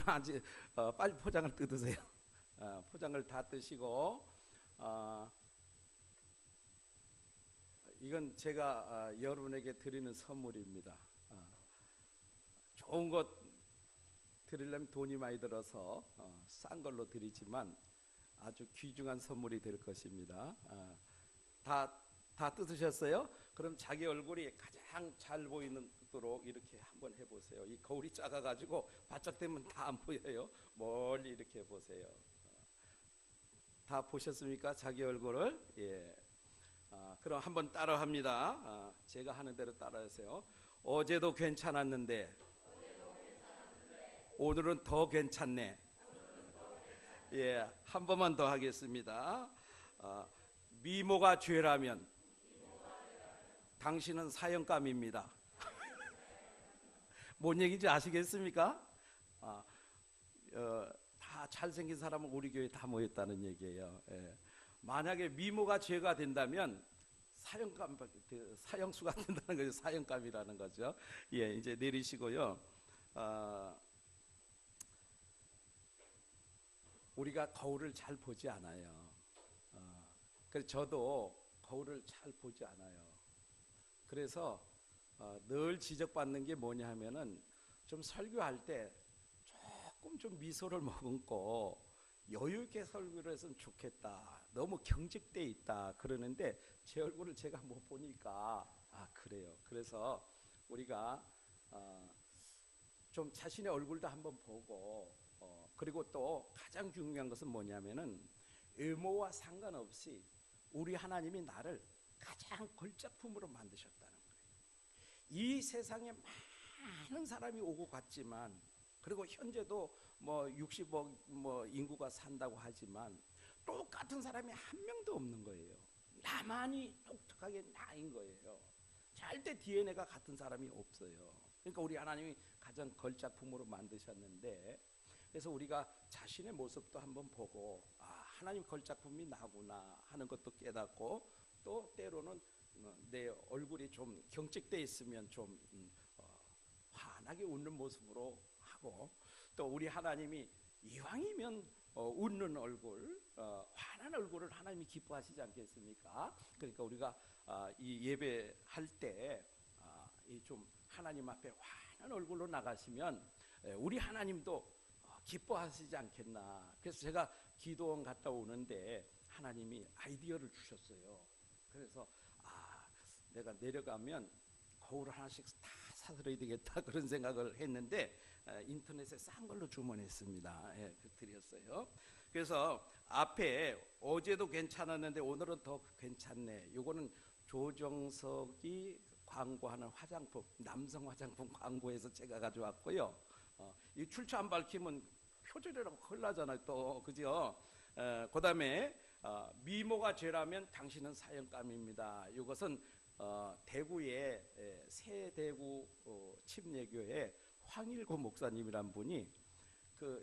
그러면 아직 빨리 포장을 뜯으세요. 포장을 다 뜯으시고 이건 제가 여러분에게 드리는 선물입니다. 좋은 것 드리려면 돈이 많이 들어서 싼 걸로 드리지만 아주 귀중한 선물이 될 것입니다. 다 뜯으셨어요? 그럼 자기 얼굴이 가장 잘 보이도록 이렇게 한번 해보세요. 이 거울이 작아가지고 바짝 되면 다 안 보여요. 멀리 이렇게 보세요. 다 보셨습니까? 자기 얼굴을? 예. 그럼 한번 따라합니다. 제가 하는 대로 따라하세요. 어제도 괜찮았는데 오늘은 더 괜찮네. 예, 한 번만 더 하겠습니다. 미모가 죄라면 당신은 사형감입니다. 뭔 얘기인지 아시겠습니까? 다 잘생긴 사람은 우리 교회에 다 모였다는 얘기예요. 예. 만약에 미모가 죄가 된다면 사형수가 된다는 거죠. 사형감이라는 거죠. 예, 이제 내리시고요. 우리가 거울을 잘 보지 않아요. 그래서 저도 거울을 잘 보지 않아요. 그래서 늘 지적받는 게 뭐냐 하면은 좀 설교할 때 조금 좀 미소를 머금고 여유 있게 설교를 했으면 좋겠다. 너무 경직돼 있다 그러는데 제 얼굴을 제가 못 보니까 그래요. 그래서 우리가 좀 자신의 얼굴도 한번 보고 그리고 또 가장 중요한 것은 뭐냐면은 외모와 상관없이 우리 하나님이 나를 가장 걸작품으로 만드셨다는 거예요. 이 세상에 많은 사람이 오고 갔지만 그리고 현재도 뭐 60억 인구가 산다고 하지만 똑같은 사람이 한 명도 없는 거예요. 나만이 독특하게 나인 거예요. 절대 DNA가 같은 사람이 없어요. 그러니까 우리 하나님이 가장 걸작품으로 만드셨는데 그래서 우리가 자신의 모습도 한번 보고 하나님 걸작품이 나구나 하는 것도 깨닫고 또 때로는 내 얼굴이 좀 경직돼 있으면 좀 환하게 웃는 모습으로 하고 또 우리 하나님이 이왕이면 웃는 얼굴, 환한 얼굴을 하나님이 기뻐하시지 않겠습니까? 그러니까 우리가 이 예배할 때 좀 하나님 앞에 환한 얼굴로 나가시면 우리 하나님도 기뻐하시지 않겠나. 그래서 제가 기도원 갔다 오는데 하나님이 아이디어를 주셨어요. 그래서 내가 내려가면 거울 하나씩 다 사들어야 되겠다 그런 생각을 했는데 인터넷에 싼 걸로 주문했습니다. 예, 드렸어요. 그래서 앞에 어제도 괜찮았는데 오늘은 더 괜찮네. 요거는 조정석이 광고하는 화장품, 남성 화장품 광고에서 제가 가져왔고요. 이 출처 안 밝히면 표절이라고 큰일 나잖아요. 또 그죠? 그 다음에 미모가 죄라면 당신은 사형감입니다. 이것은 대구의 새대구 침례교회 황일구 목사님이란 분이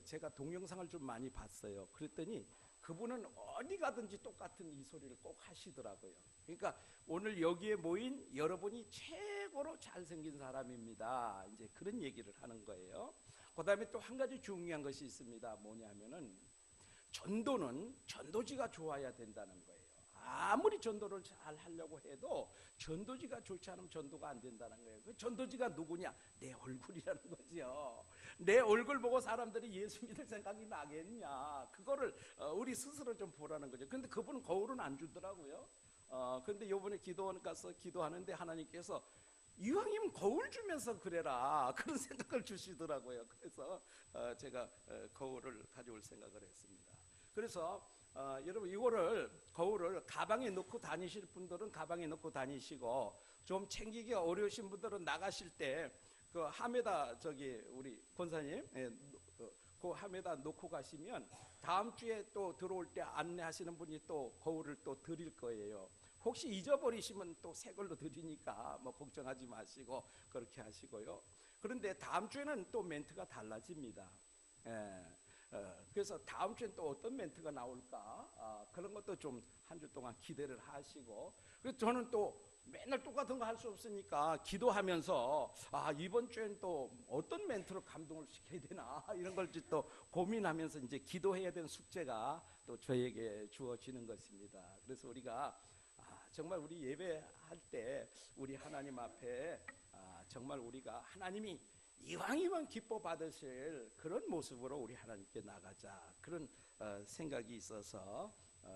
제가 동영상을 좀 많이 봤어요. 그랬더니 그분은 어디 가든지 똑같은 이 소리를 꼭 하시더라고요. 그러니까 오늘 여기에 모인 여러분이 최고로 잘생긴 사람입니다. 이제 그런 얘기를 하는 거예요. 그 다음에 또 한 가지 중요한 것이 있습니다. 뭐냐면은 전도는 전도지가 좋아야 된다는 거예요. 아무리 전도를 잘 하려고 해도 전도지가 좋지 않으면 전도가 안 된다는 거예요. 그 전도지가 누구냐? 내 얼굴이라는 거죠. 내 얼굴 보고 사람들이 예수 믿을 생각이 나겠냐? 그거를 우리 스스로 좀 보라는 거죠. 근데 그분은 거울은 안 주더라고요. 근데 요번에 기도원 가서 기도하는데 하나님께서 이왕이면 거울 주면서 그래라 그런 생각을 주시더라고요. 그래서 제가 거울을 가져올 생각을 했습니다. 그래서 여러분 이거를 거울을 가방에 넣고 다니실 분들은 가방에 넣고 다니시고 좀 챙기기 어려우신 분들은 나가실 때 그 함에다 우리 권사님 그 함에다 놓고 가시면 다음 주에 또 들어올 때 안내하시는 분이 또 거울을 또 드릴 거예요. 혹시 잊어버리시면 또 새 걸로 드리니까 뭐 걱정하지 마시고 그렇게 하시고요. 그런데 다음 주에는 또 멘트가 달라집니다. 그래서 다음 주엔 또 어떤 멘트가 나올까 그런 것도 좀 한 주 동안 기대를 하시고 그래서 저는 또 맨날 똑같은 거 할 수 없으니까 기도하면서 이번 주엔 또 어떤 멘트로 감동을 시켜야 되나 이런 걸 또 고민하면서 이제 기도해야 되는 숙제가 또 저에게 주어지는 것입니다. 그래서 우리가 정말 우리 예배할 때 우리 하나님 앞에 정말 우리가 하나님이 이왕이면 기뻐 받으실 그런 모습으로 우리 하나님께 나가자, 그런 생각이 있어서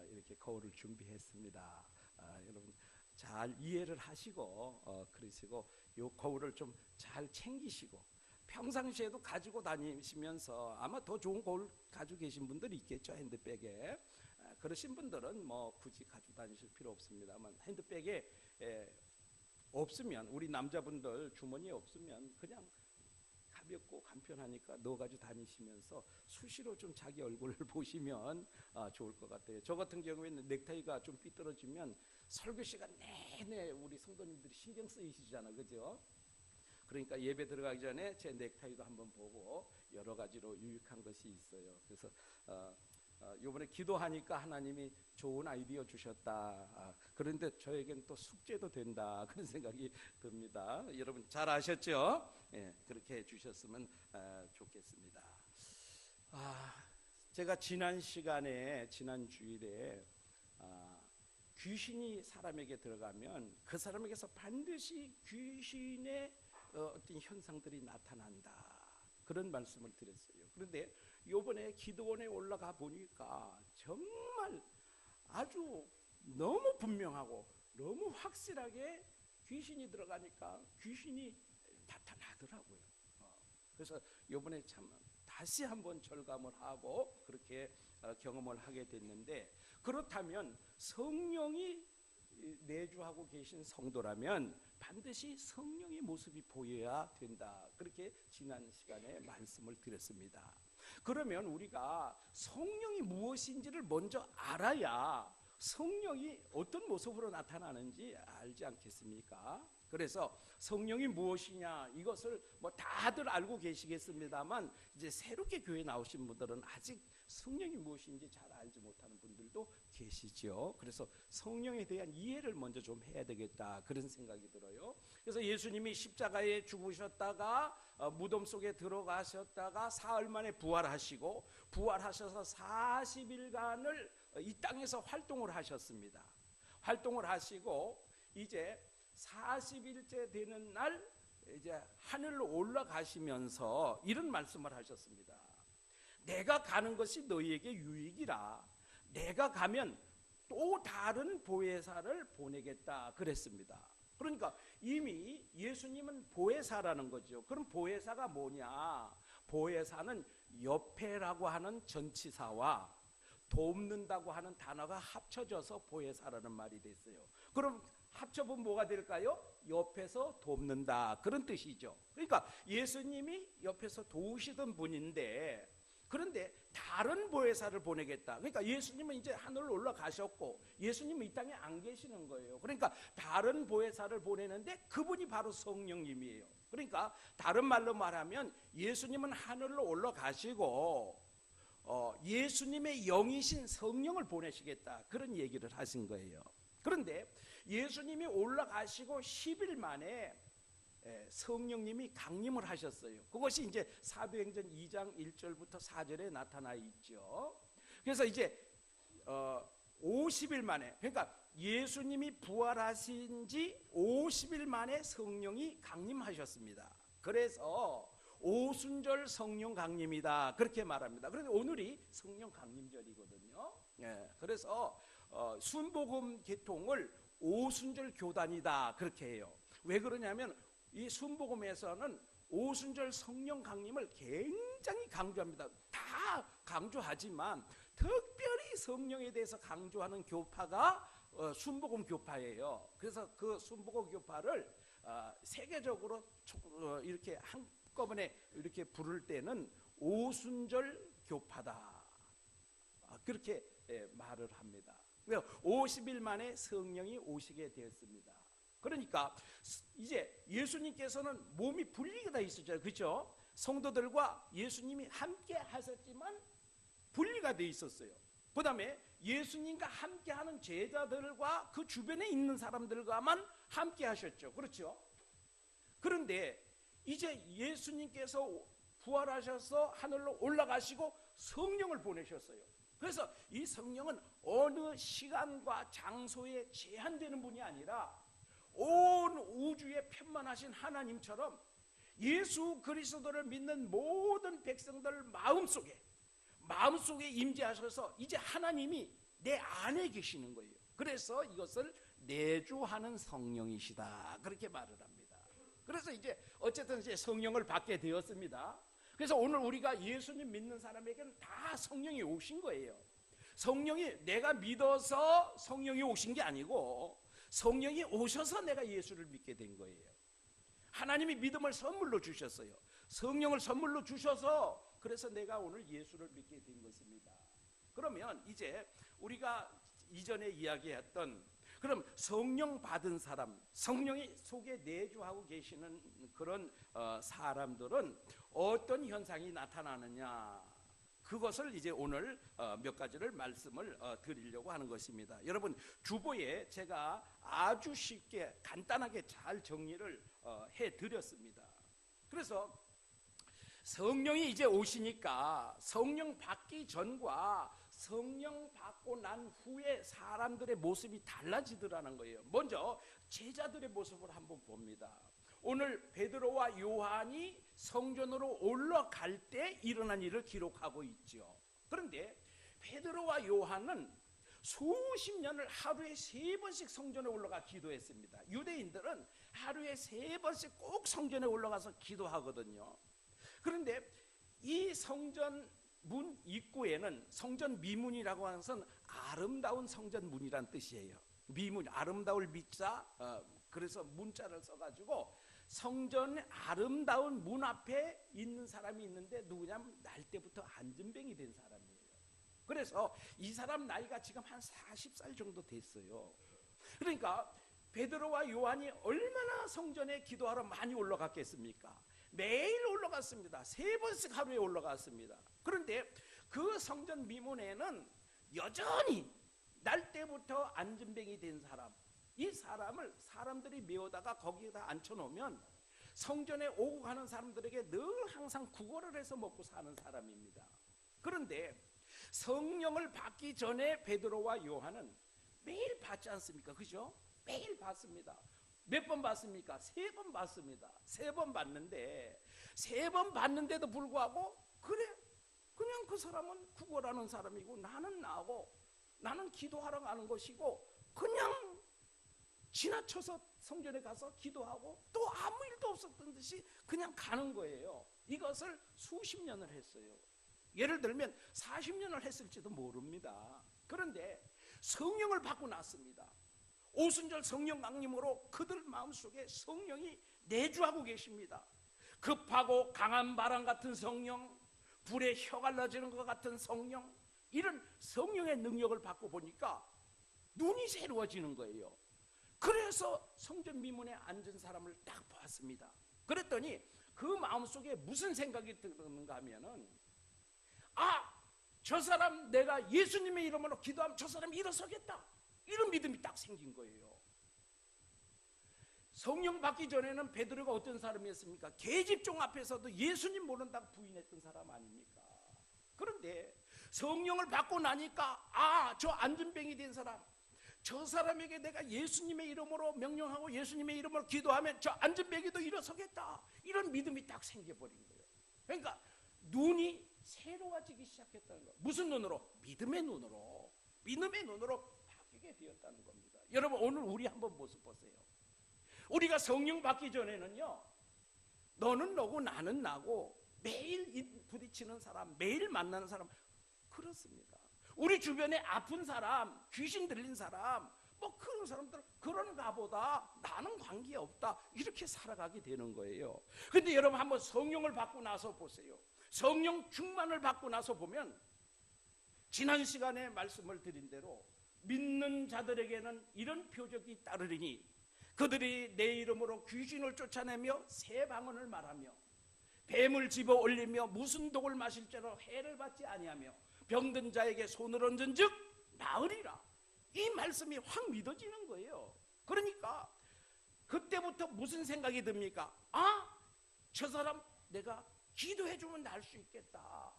이렇게 거울을 준비했습니다. 여러분 잘 이해를 하시고 그러시고 요 거울을 좀 잘 챙기시고 평상시에도 가지고 다니시면서 아마 더 좋은 거울 가지고 계신 분들이 있겠죠. 핸드백에 그러신 분들은 뭐 굳이 가지고 다니실 필요 없습니다만, 핸드백에 없으면, 우리 남자분들 주머니에 없으면 그냥 가볍고 간편하니까 넣어가지고 다니시면서 수시로 좀 자기 얼굴을 보시면 좋을 것 같아요. 저 같은 경우에는 넥타이가 좀 삐뚤어지면 설교 시간 내내 우리 성도님들이 신경 쓰이시잖아요, 그죠? 그러니까 예배 들어가기 전에 제 넥타이도 한번 보고 여러 가지로 유익한 것이 있어요. 그래서 이번에 기도하니까 하나님이 좋은 아이디어 주셨다. 그런데 저에겐 또 숙제도 된다, 그런 생각이 듭니다. 여러분 잘 아셨죠? 예, 그렇게 해주셨으면 좋겠습니다. 제가 지난 시간에, 지난 주일에 귀신이 사람에게 들어가면 그 사람에게서 반드시 귀신의 어떤 현상들이 나타난다, 그런 말씀을 드렸어요. 그런데 요번에 기도원에 올라가 보니까 정말 아주 너무 분명하고 너무 확실하게 귀신이 들어가니까 귀신이 나타나더라고요. 그래서 요번에 참 다시 한번 절감을 하고 그렇게 경험을 하게 됐는데, 그렇다면 성령이 내주하고 계신 성도라면 반드시 성령의 모습이 보여야 된다, 그렇게 지난 시간에 말씀을 드렸습니다. 그러면 우리가 성령이 무엇인지를 먼저 알아야 성령이 어떤 모습으로 나타나는지 알지 않겠습니까? 그래서 성령이 무엇이냐, 이것을 뭐 다들 알고 계시겠습니다만 이제 새롭게 교회 나오신 분들은 아직 성령이 무엇인지 잘 알지 못하는 분들도 계시죠. 그래서 성령에 대한 이해를 먼저 좀 해야 되겠다, 그런 생각이 들어요. 그래서 예수님이 십자가에 죽으셨다가 무덤 속에 들어가셨다가 사흘 만에 부활하시고, 부활하셔서 40일간을 이 땅에서 활동을 하셨습니다. 활동을 하시고 이제 40일째 되는 날 이제 하늘로 올라가시면서 이런 말씀을 하셨습니다. 내가 가는 것이 너희에게 유익이라. 내가 가면 또 다른 보혜사를 보내겠다, 그랬습니다. 그러니까 이미 예수님은 보혜사라는 거죠. 그럼 보혜사가 뭐냐? 보혜사는 옆에라고 하는 전치사와 돕는다고 하는 단어가 합쳐져서 보혜사라는 말이 됐어요. 그럼 합쳐보면 뭐가 될까요? 옆에서 돕는다, 그런 뜻이죠. 그러니까 예수님이 옆에서 도우시던 분인데, 그런데 다른 보혜사를 보내겠다. 그러니까 예수님은 이제 하늘로 올라가셨고 예수님은 이 땅에 안 계시는 거예요. 그러니까 다른 보혜사를 보내는데 그분이 바로 성령님이에요. 그러니까 다른 말로 말하면 예수님은 하늘로 올라가시고 예수님의 영이신 성령을 보내시겠다, 그런 얘기를 하신 거예요. 그런데 예수님이 올라가시고 10일 만에 성령님이 강림을 하셨어요. 그것이 이제 사도행전 2장 1절부터 4절에 나타나 있죠. 그래서 이제 50일 만에, 그러니까 예수님이 부활하신 지 50일 만에 성령이 강림하셨습니다. 그래서 오순절 성령 강림이다, 그렇게 말합니다. 그런데 오늘이 성령 강림절이거든요. 그래서 순복음 개통을 오순절 교단이다, 그렇게 해요. 왜 그러냐면 이 순복음에서는 오순절 성령 강림을 굉장히 강조합니다. 다 강조하지만 특별히 성령에 대해서 강조하는 교파가 순복음 교파예요. 그래서 그 순복음 교파를 세계적으로 이렇게 한꺼번에 이렇게 부를 때는 오순절 교파다, 그렇게 말을 합니다. 50일 만에 성령이 오시게 되었습니다. 그러니까 이제 예수님께서는 몸이 분리가 돼 있었죠, 그렇죠? 성도들과 예수님이 함께 하셨지만 분리가 돼 있었어요. 그 다음에 예수님과 함께하는 제자들과 그 주변에 있는 사람들과만 함께 하셨죠. 그렇죠? 그런데 이제 예수님께서 부활하셔서 하늘로 올라가시고 성령을 보내셨어요. 그래서 이 성령은 어느 시간과 장소에 제한되는 분이 아니라 온 우주에 편만하신 하나님처럼 예수 그리스도를 믿는 모든 백성들 마음속에 임재하셔서 이제 하나님이 내 안에 계시는 거예요. 그래서 이것을 내주하는 성령이시다, 그렇게 말을 합니다. 그래서 이제 어쨌든 이제 성령을 받게 되었습니다. 그래서 오늘 우리가 예수님 믿는 사람에게는 다 성령이 오신 거예요. 성령이 내가 믿어서 성령이 오신 게 아니고 성령이 오셔서 내가 예수를 믿게 된 거예요. 하나님이 믿음을 선물로 주셨어요. 성령을 선물로 주셔서 그래서 내가 오늘 예수를 믿게 된 것입니다. 그러면 이제 우리가 이전에 이야기했던 그럼 성령 받은 사람, 성령이 속에 내주하고 계시는 그런 사람들은 어떤 현상이 나타나느냐, 그것을 이제 오늘 몇 가지를 말씀을 드리려고 하는 것입니다. 여러분, 주보에 제가 아주 쉽게 간단하게 잘 정리를 해드렸습니다. 그래서 성령이 이제 오시니까 성령 받기 전과 성령 받고 난 후에 사람들의 모습이 달라지더라는 거예요. 먼저 제자들의 모습을 한번 봅니다. 오늘 베드로와 요한이 성전으로 올라갈 때 일어난 일을 기록하고 있죠. 그런데 베드로와 요한은 수십 년을 하루에 3번씩 성전에 올라가 기도했습니다. 유대인들은 하루에 3번씩 꼭 성전에 올라가서 기도하거든요. 그런데 이 성전 문 입구에는 성전 미문이라고 하는 것은 아름다운 성전 문이란 뜻이에요. 미문, 아름다울 미자, 그래서 문자를 써가지고 성전 아름다운 문 앞에 있는 사람이 있는데 누구냐면 날 때부터 안진뱅이 된 사람이에요. 그래서 이 사람 나이가 지금 한 40살 정도 됐어요. 그러니까 베드로와 요한이 얼마나 성전에 기도하러 많이 올라갔겠습니까? 매일 올라갔습니다. 3번씩 하루에 올라갔습니다. 그런데 그 성전 미문에는 여전히 날 때부터 안진뱅이 된 사람, 이 사람을 사람들이 메우다가 거기에다 앉혀놓으면 성전에 오고 가는 사람들에게 늘 항상 구걸을 해서 먹고 사는 사람입니다. 그런데 성령을 받기 전에 베드로와 요한은 매일 받지 않습니까? 그죠? 매일 받습니다. 몇 번 받습니까? 3번 받습니다. 3번 받는데 3번 받는데도 불구하고 그래, 그냥 그 사람은 구걸하는 사람이고 나는 나하고 나는 기도하러 가는 것이고 그냥 지나쳐서 성전에 가서 기도하고 또 아무 일도 없었던 듯이 그냥 가는 거예요. 이것을 수십 년을 했어요. 예를 들면 40년을 했을지도 모릅니다. 그런데 성령을 받고 났습니다. 오순절 성령 강림으로 그들 마음속에 성령이 내주하고 계십니다. 급하고 강한 바람 같은 성령, 불에 혀 갈라지는 것 같은 성령, 이런 성령의 능력을 받고 보니까 눈이 새로워지는 거예요. 그래서 성전 미문에 앉은 사람을 딱 봤습니다. 그랬더니 그 마음속에 무슨 생각이 드는가 하면은, 저 사람 내가 예수님의 이름으로 기도하면 저 사람이 일어서겠다, 이런 믿음이 딱 생긴 거예요. 성령 받기 전에는 베드로가 어떤 사람이었습니까? 계집종 앞에서도 예수님 모른다고 부인했던 사람 아닙니까? 그런데 성령을 받고 나니까 저 안진뱅이 된 사람, 저 사람에게 내가 예수님의 이름으로 명령하고 예수님의 이름으로 기도하면 저 안진뱅이도 일어서겠다, 이런 믿음이 딱 생겨버린 거예요. 그러니까 눈이 새로워지기 시작했다는 거예요. 무슨 눈으로? 믿음의 눈으로 바뀌게 되었다는 겁니다. 여러분, 오늘 우리 한번 모습 보세요. 우리가 성령 받기 전에는요, 너는 너고 나는 나고 매일 부딪히는 사람, 매일 만나는 사람, 그렇습니다. 우리 주변에 아픈 사람, 귀신 들린 사람, 뭐 그런 사람들, 그런가 보다, 나는 관계없다, 이렇게 살아가게 되는 거예요. 근데 여러분 한번 성령을 받고 나서 보세요. 성령 충만을 받고 나서 보면 지난 시간에 말씀을 드린 대로 믿는 자들에게는 이런 표적이 따르리니 그들이 내 이름으로 귀신을 쫓아내며 새 방언을 말하며 뱀을 집어 올리며 무슨 독을 마실지라도 해를 받지 아니하며 병든 자에게 손을 얹은 즉 나으리라. 이 말씀이 확 믿어지는 거예요. 그러니까 그때부터 무슨 생각이 듭니까? 저 사람 내가 기도해주면 나을 수 있겠다.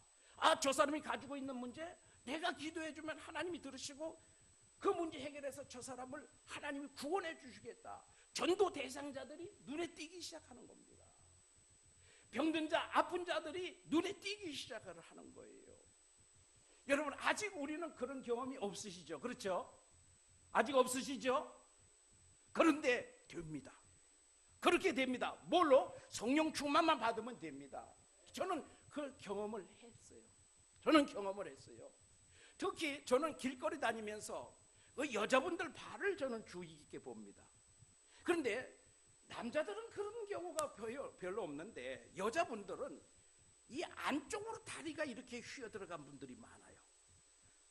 저 사람이 가지고 있는 문제 내가 기도해주면 하나님이 들으시고 그 문제 해결해서 저 사람을 하나님이 구원해 주시겠다. 전도 대상자들이 눈에 띄기 시작하는 겁니다. 병든 자, 아픈 자들이 눈에 띄기 시작을 하는 거예요. 여러분, 아직 우리는 그런 경험이 없으시죠? 그렇죠? 아직 없으시죠? 그런데 됩니다. 그렇게 됩니다. 뭘로? 성령 충만만 받으면 됩니다. 저는 그 경험을 했어요. 특히 저는 길거리 다니면서 그 여자분들 발을 저는 주의 깊게 봅니다. 그런데 남자들은 그런 경우가 별로 없는데 여자분들은 이 안쪽으로 다리가 이렇게 휘어 들어간 분들이 많아요.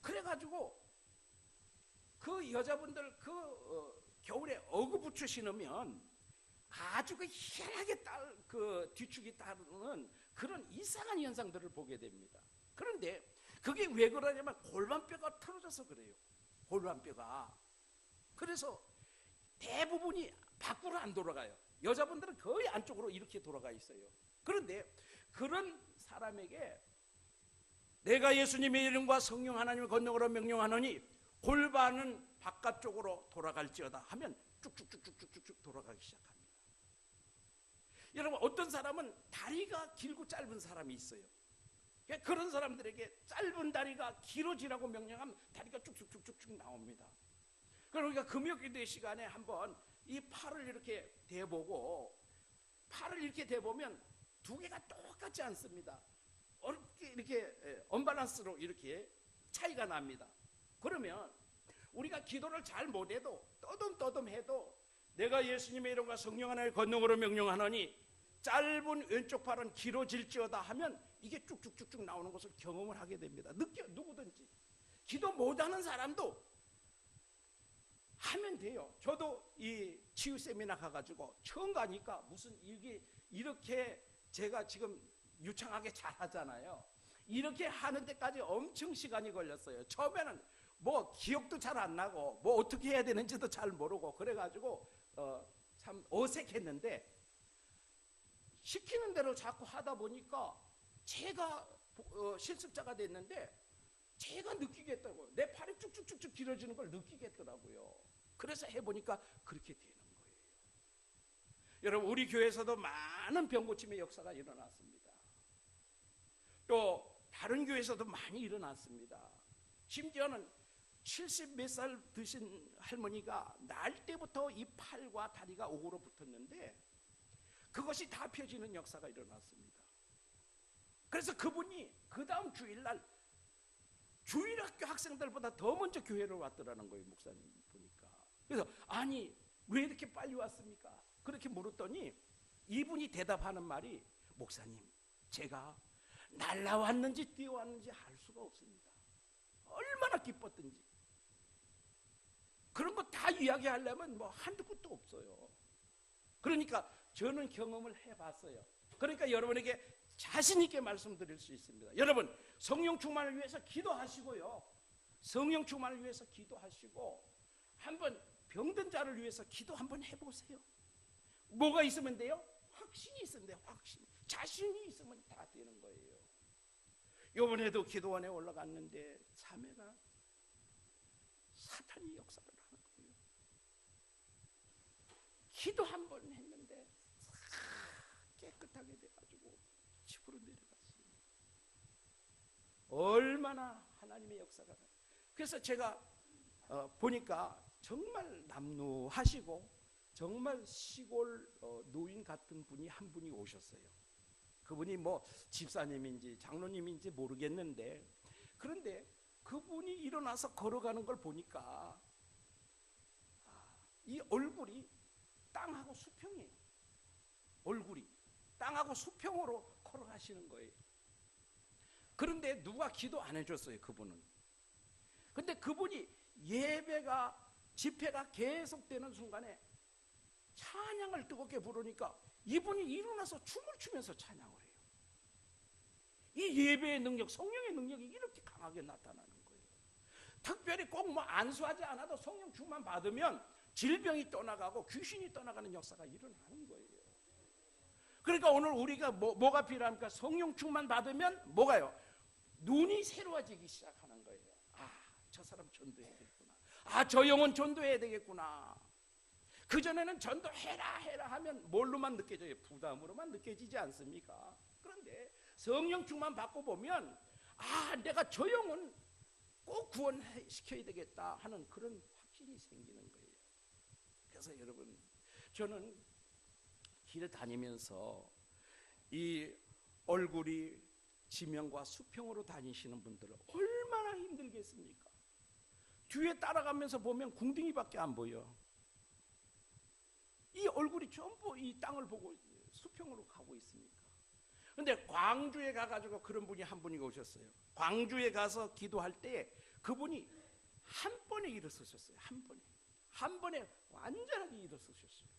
그래가지고 그 여자분들 겨울에 어그부츠 신으면 아주 그 희한하게 그 뒤축이 따르는 그런 이상한 현상들을 보게 됩니다. 그런데 그게 왜 그러냐면 골반뼈가 틀어져서 그래요. 골반뼈가. 그래서 대부분이 밖으로 안 돌아가요. 여자분들은 거의 안쪽으로 이렇게 돌아가 있어요. 그런데 그런 사람에게 내가 예수님의 이름과 성령 하나님의 권능으로 명령하노니 골반은 바깥쪽으로 돌아갈지어다 하면 쭉쭉쭉쭉쭉쭉 돌아가기 시작합니다. 여러분, 어떤 사람은 다리가 길고 짧은 사람이 있어요. 그런 사람들에게 짧은 다리가 길어지라고 명령하면 다리가 쭉쭉쭉쭉 나옵니다. 그러니까 금요기도의 시간에 한번 이 팔을 이렇게 대보고, 팔을 이렇게 대보면 두 개가 똑같지 않습니다. 이렇게 언밸런스로 이렇게 차이가 납니다. 그러면 우리가 기도를 잘 못해도 떠듬떠듬해도 내가 예수님의 이름과 성령 하나님의 권능으로 명령하노니 짧은 왼쪽 팔은 길어질지어다 하면 이게 쭉쭉쭉쭉 나오는 것을 경험을 하게 됩니다. 누구든지 기도 못하는 사람도 하면 돼요. 저도 이 치유 세미나 가가지고 처음 가니까 무슨 이게 이렇게 제가 지금 유창하게 잘 하잖아요. 이렇게 하는 데까지 엄청 시간이 걸렸어요. 처음에는 뭐 기억도 잘 안 나고 뭐 어떻게 해야 되는지도 잘 모르고 그래가지고 참 어색했는데 시키는 대로 자꾸 하다 보니까 제가 실습자가 됐는데 제가 느끼겠다고요. 내 팔이 쭉쭉쭉쭉 길어지는 걸 느끼겠더라고요. 그래서 해보니까 그렇게 되는 거예요. 여러분, 우리 교회에서도 많은 병고침의 역사가 일어났습니다. 또 다른 교회에서도 많이 일어났습니다. 심지어는 70 몇 살 드신 할머니가 날 때부터 이 팔과 다리가 오그러 붙었는데 그것이 다 펴지는 역사가 일어났습니다. 그래서 그분이 그 다음 주일날 주일학교 학생들보다 더 먼저 교회를 왔더라는 거예요. 목사님 보니까. 그래서 아니 왜 이렇게 빨리 왔습니까? 그렇게 물었더니 이분이 대답하는 말이 목사님, 제가 날라왔는지 뛰어왔는지 알 수가 없습니다. 얼마나 기뻤든지. 그런 거 다 이야기하려면 뭐 한두 끝도 없어요. 그러니까 저는 경험을 해봤어요. 그러니까 여러분에게 자신 있게 말씀드릴 수 있습니다. 여러분, 성령 충만을 위해서 기도하시고요. 성령 충만을 위해서 기도하시고 한번 병든 자를 위해서 기도 한번 해보세요. 뭐가 있으면 돼요? 확신이 있으면 돼요. 확신. 자신이 있으면 다 되는 거예요. 이번에도 기도원에 올라갔는데 자매가 사탄이 역사를 하는 거예요. 기도 한 번 했는데 깨끗하게 돼가지고 집으로 내려갔어요. 얼마나 하나님의 역사가. 그래서 제가 보니까 정말 남루하시고 정말 시골 노인 같은 분이 한 분이 오셨어요. 그분이 뭐 집사님인지 장로님인지 모르겠는데, 그런데 그분이 일어나서 걸어가는 걸 보니까 이 얼굴이 땅하고 수평이에요. 얼굴이 땅하고 수평으로 걸어가시는 거예요. 그런데 누가 기도 안 해줬어요, 그분은. 근데 그분이 예배가 집회가 계속되는 순간에 찬양을 뜨겁게 부르니까 이분이 일어나서 춤을 추면서 찬양을 해요. 이 예배의 능력, 성령의 능력이 이렇게 강해요. 강하게 나타나는 거예요. 특별히 꼭 뭐 안수하지 않아도 성령 충만 받으면 질병이 떠나가고 귀신이 떠나가는 역사가 일어나는 거예요. 그러니까 오늘 우리가 뭐가 필요합니까? 성령 충만 받으면 뭐가요? 눈이 새로워지기 시작하는 거예요. 아, 저 사람 전도해야겠구나. 아, 저 영혼 전도해야 되겠구나. 그전에는 전도해라 하면 뭘로만 느껴져요? 부담으로만 느껴지지 않습니까? 그런데 성령 충만 받고 보면 아, 내가 저 영혼 꼭 구원시켜야 되겠다 하는 그런 확신이 생기는 거예요. 그래서 여러분, 저는 길 다니면서 이 얼굴이 지명과 수평으로 다니시는 분들은 얼마나 힘들겠습니까? 뒤에 따라가면서 보면 궁둥이밖에 안 보여. 이 얼굴이 전부 이 땅을 보고 수평으로 가고 있으니까. 근데 광주에 가가지고 그런 분이 한 분이 오셨어요. 광주에 가서 기도할 때 그분이 한 번에 일어서셨어요. 한 번에 완전하게 일어서셨어요.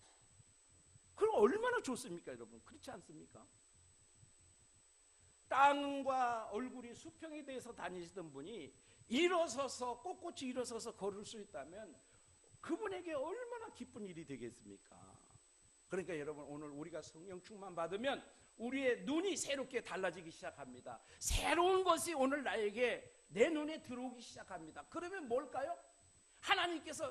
그럼 얼마나 좋습니까, 여러분? 그렇지 않습니까? 땅과 얼굴이 수평이 돼서 다니시던 분이 일어서서 꼿꼿이 일어서서 걸을 수 있다면 그분에게 얼마나 기쁜 일이 되겠습니까? 그러니까 여러분, 오늘 우리가 성령 충만 받으면 우리의 눈이 새롭게 달라지기 시작합니다. 새로운 것이 오늘 나에게 내 눈에 들어오기 시작합니다. 그러면 뭘까요? 하나님께서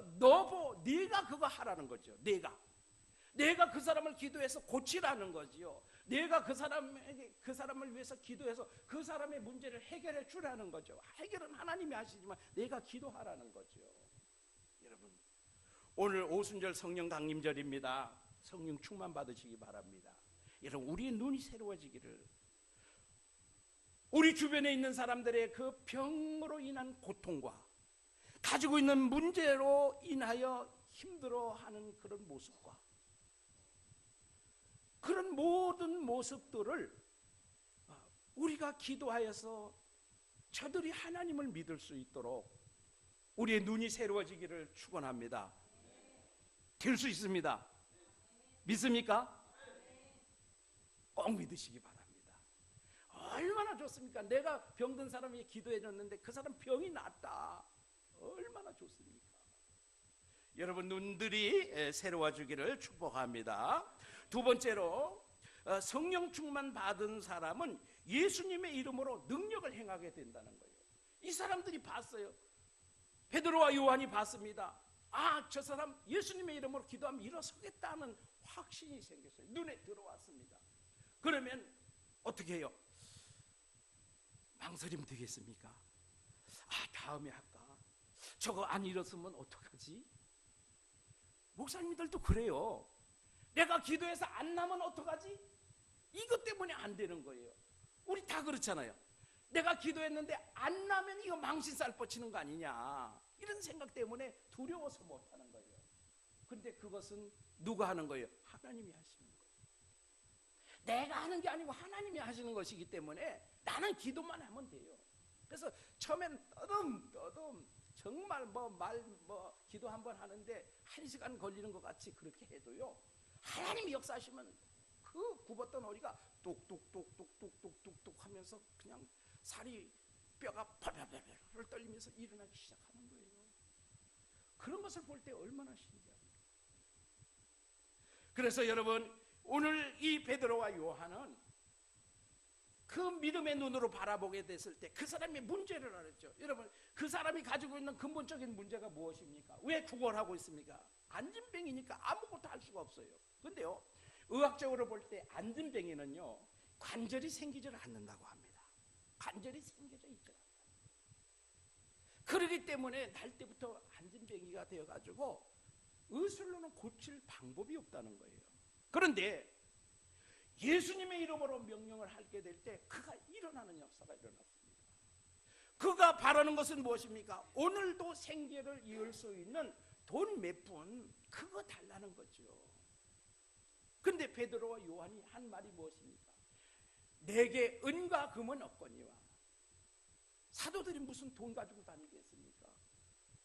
네가 그거 하라는 거죠. 내가 그 사람을 기도해서 고치라는 거지요. 내가 그 사람을 위해서 기도해서 그 사람의 문제를 해결해 주라는 거죠. 해결은 하나님이 하시지만 내가 기도하라는 거죠. 여러분, 오늘 오순절 성령 강림절입니다. 성령 충만 받으시기 바랍니다. 여러분, 우리의 눈이 새로워지기를, 우리 주변에 있는 사람들의 그 병으로 인한 고통과 가지고 있는 문제로 인하여 힘들어하는 그런 모습과 그런 모든 모습들을 우리가 기도하여서 저들이 하나님을 믿을 수 있도록 우리의 눈이 새로워지기를 축원합니다. 될 수 있습니다. 믿습니까? 꼭 믿으시기 바랍니다. 얼마나 좋습니까? 내가 병든 사람이 기도해 줬는데 그 사람 병이 낫다. 얼마나 좋습니까? 여러분, 눈들이 새로워지기를 축복합니다. 두 번째로, 성령 충만 받은 사람은 예수님의 이름으로 능력을 행하게 된다는 거예요. 이 사람들이 봤어요. 베드로와 요한이 봤습니다. 아, 저 사람 예수님의 이름으로 기도하면 일어서겠다는 확신이 생겼어요. 눈에 들어왔습니다. 그러면 어떻게 해요? 망설이면 되겠습니까? 아, 다음에 할까? 저거 안 일어서면 어떡하지? 목사님들도 그래요. 내가 기도해서 안 나면 어떡하지? 이것 때문에 안 되는 거예요. 우리 다 그렇잖아요. 내가 기도했는데 안 나면 이거 망신살 뻗치는 거 아니냐, 이런 생각 때문에 두려워서 못 하는 거예요. 그런데 그것은 누가 하는 거예요? 하나님이 하시는 거예요. 내가 하는 게 아니고 하나님이 하시는 것이기 때문에 나는 기도만 하면 돼요. 그래서 처음엔 떠듬 정말 기도 한번 하는데 1시간 걸리는 것 같이 그렇게 해도요, 하나님이 역사하시면 그 굽었던 허리가 똑똑똑똑똑똑똑 하면서 그냥 살이, 뼈가 펄펄펄 떨리면서 일어나기 시작하는 거예요. 그런 것을 볼 때 얼마나 신기합니까? 그래서 여러분, 오늘 이 베드로와 요한은 그 믿음의 눈으로 바라보게 됐을 때 그 사람의 문제를 알았죠. 여러분, 그 사람이 가지고 있는 근본적인 문제가 무엇입니까? 왜 구걸하고 있습니까? 안진병이니까 아무것도 할 수가 없어요. 근데요, 의학적으로 볼 때 안진병에는요, 관절이 생기질 않는다고 합니다. 관절이 생겨져 있지 않아요. 그러기 때문에 날 때부터 안진병이가 되어가지고 의술로는 고칠 방법이 없다는 거예요. 그런데 예수님의 이름으로 명령을 하게 될 때 그가 일어나는 역사가 일어났습니다. 그가 바라는 것은 무엇입니까? 오늘도 생계를 이을 수 있는 돈 몇 푼, 그거 달라는 거죠. 근데 베드로와 요한이 한 말이 무엇입니까? 내게 은과 금은 없거니와. 사도들이 무슨 돈 가지고 다니겠습니까?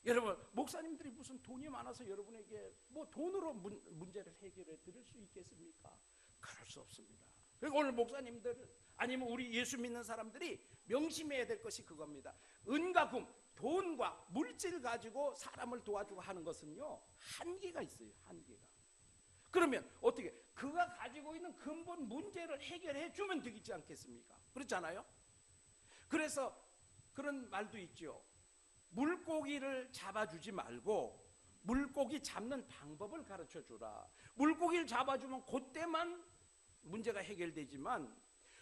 여러분, 목사님들이 무슨 돈이 많아서 여러분에게 뭐 돈으로 문제를 해결해 드릴 수 있겠습니까? 그럴 수 없습니다. 그리고 오늘 목사님들, 아니면 우리 예수 믿는 사람들이 명심해야 될 것이 그겁니다. 은과 금, 돈과 물질 가지고 사람을 도와주고 하는 것은요, 한계가 있어요. 한계가. 그러면 어떻게 그가 가지고 있는 근본 문제를 해결해 주면 되겠지 않겠습니까? 그렇잖아요. 그래서 그런 말도 있죠. 물고기를 잡아주지 말고 물고기 잡는 방법을 가르쳐 주라. 물고기를 잡아주면 그때만 문제가 해결되지만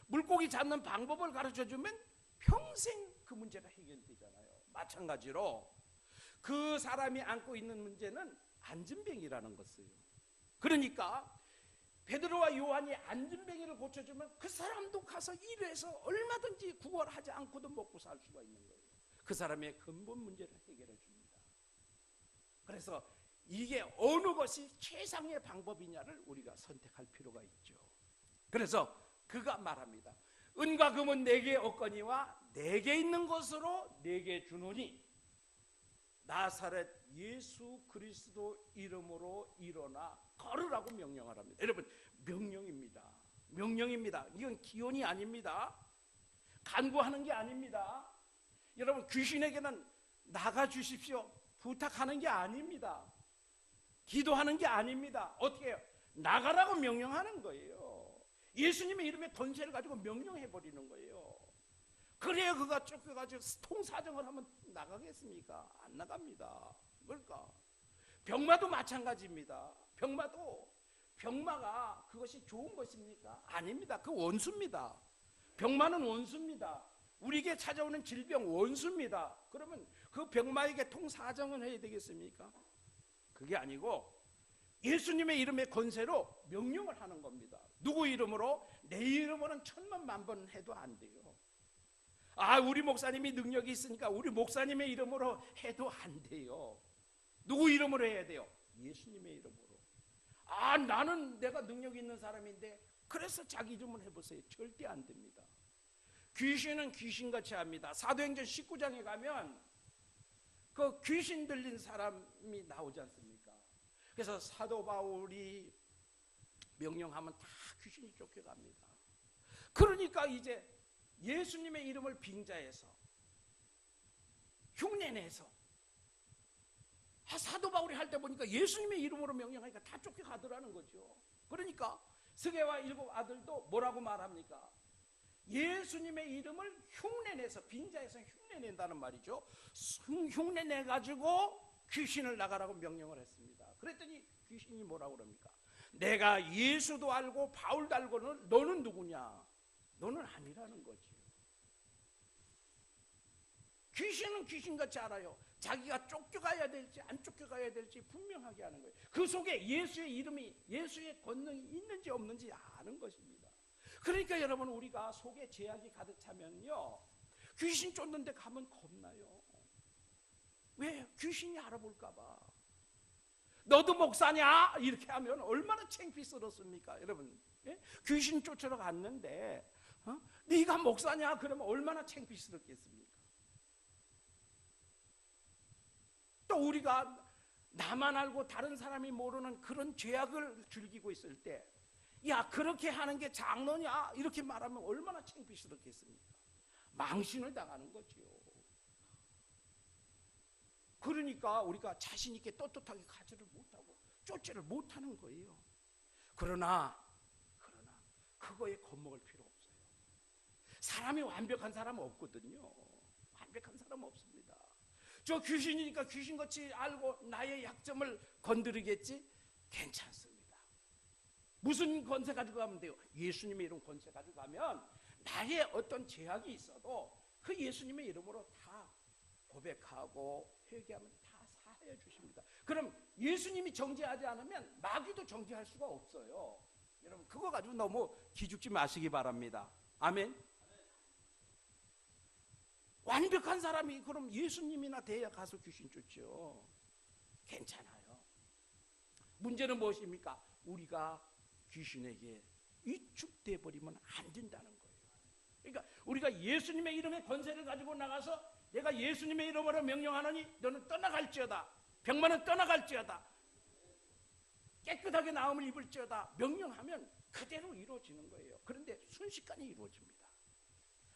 물고기 잡는 방법을 가르쳐 주면 평생 그 문제가 해결되잖아요. 마찬가지로 그 사람이 안고 있는 문제는 안진뱅이라는 것이에요. 그러니까 베드로와 요한이 안진뱅이를 고쳐주면 그 사람도 가서 일해서 얼마든지 구걸하지 않고도 먹고 살 수가 있는 거예요. 그 사람의 근본 문제를 해결해 줍니다. 그래서 이게 어느 것이 최상의 방법이냐를 우리가 선택할 필요가 있죠. 그래서 그가 말합니다. 은과 금은 내게 없거니와 내게 있는 것으로 내게 주노니 나사렛 예수 그리스도 이름으로 일어나 걸으라고 명령하랍니다. 여러분, 명령입니다. 명령입니다. 이건 기원이 아닙니다. 간구하는 게 아닙니다. 여러분, 귀신에게는 나가 주십시오 부탁하는 게 아닙니다. 기도하는 게 아닙니다. 어떻게 해요? 나가라고 명령하는 거예요. 예수님의 이름에 권세를 가지고 명령해 버리는 거예요. 그래야 그가 쫓겨가지고 통사정을 하면 나가겠습니까? 안 나갑니다. 그러니까 병마도 마찬가지입니다. 병마가 그것이 좋은 것입니까? 아닙니다. 그 원수입니다. 병마는 원수입니다. 우리에게 찾아오는 질병 원수입니다. 그러면 그 병마에게 통사정을 해야 되겠습니까? 그게 아니고 예수님의 이름의 권세로 명령을 하는 겁니다. 누구 이름으로? 내 이름으로는 1000번 해도 안 돼요. 우리 목사님이 능력이 있으니까 우리 목사님의 이름으로 해도 안 돼요. 누구 이름으로 해야 돼요? 예수님의 이름으로. 나는 내가 능력이 있는 사람인데 그래서 자기 이름을 해보세요. 절대 안 됩니다. 귀신은 귀신같이 합니다. 사도행전 19장에 가면 그 귀신 들린 사람이 나오지 않습니까? 그래서 사도 바울이 명령하면 다 귀신이 쫓겨갑니다. 그러니까 이제 예수님의 이름을 빙자해서 흉내내서 사도 바울이 할 때 보니까 예수님의 이름으로 명령하니까 다 쫓겨가더라는 거죠. 그러니까 스게와 7 아들도 뭐라고 말합니까? 예수님의 이름을 흉내내서 빙자해서 흉내낸다는 말이죠. 흉내내가지고 귀신을 나가라고 명령을 했습니다. 그랬더니 귀신이 뭐라고 그럽니까? 내가 예수도 알고 바울도 알고는 너는 누구냐? 너는 아니라는 거지. 귀신은 귀신같이 알아요. 자기가 쫓겨가야 될지 안 쫓겨가야 될지 분명하게 하는 거예요. 그 속에 예수의 이름이, 예수의 권능이 있는지 없는지 아는 것입니다. 그러니까 여러분, 우리가 속에 죄악이 가득 차면요, 귀신 쫓는 데 가면 겁나요. 왜? 귀신이 알아볼까 봐. 너도 목사냐? 이렇게 하면 얼마나 창피스럽습니까? 여러분, 예? 귀신 쫓으러 갔는데 네가 목사냐? 그러면 얼마나 창피스럽겠습니까? 또 우리가 나만 알고 다른 사람이 모르는 그런 죄악을 즐기고 있을 때, 야, 그렇게 하는 게 장로냐? 이렇게 말하면 얼마나 창피스럽겠습니까? 망신을 당하는 거죠. 그러니까 우리가 자신 있게 떳떳하게 가지를 못하고 쫓지를 못하는 거예요. 그러나 그거에 겁먹을 필요 없어요. 사람이 완벽한 사람은 없거든요. 완벽한 사람은 없습니다. 저 귀신이니까 귀신같이 알고 나의 약점을 건드리겠지? 괜찮습니다. 무슨 권세 가지고 가면 돼요? 예수님의 이름 권세 가지고 가면 나의 어떤 죄악이 있어도 그 예수님의 이름으로 다 고백하고 회개하면 다 사하여 주십니다. 그럼 예수님이 정죄하지 않으면 마귀도 정죄할 수가 없어요. 여러분, 그거 가지고 너무 기죽지 마시기 바랍니다. 아멘. 완벽한 사람이 그럼 예수님이나 돼야 가서 귀신 쫓죠. 괜찮아요. 문제는 무엇입니까? 우리가 귀신에게 위축돼 버리면 안 된다는 거예요. 그러니까 우리가 예수님의 이름의 권세를 가지고 나가서 내가 예수님의 이름으로 명령하노니 너는 떠나갈지어다, 병마는 떠나갈지어다, 깨끗하게 나음을 입을지어다 명령하면 그대로 이루어지는 거예요. 그런데 순식간에 이루어집니다.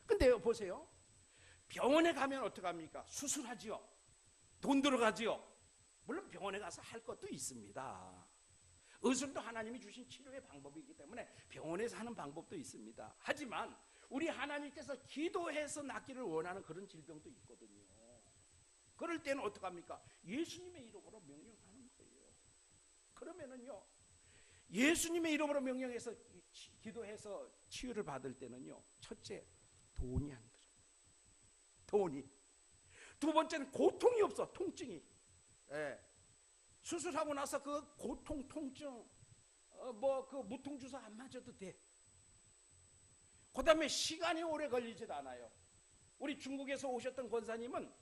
근데 보세요, 병원에 가면 어떡합니까? 수술하지요. 돈 들어가지요. 물론 병원에 가서 할 것도 있습니다. 의술도 하나님이 주신 치료의 방법이기 때문에 병원에서 하는 방법도 있습니다. 하지만 우리 하나님께서 기도해서 낫기를 원하는 그런 질병도 있거든요. 그럴 때는 어떡합니까? 예수님의 이름으로 명령하는 거예요. 그러면은요, 예수님의 이름으로 명령해서 기도해서 치유를 받을 때는요, 첫째, 돈이 안 들어요. 돈이. 두 번째는 고통이 없어. 통증이. 예. 수술하고 나서 그 고통, 통증, 그 무통주사 안 맞아도 돼. 그 다음에 시간이 오래 걸리지도 않아요. 우리 중국에서 오셨던 권사님은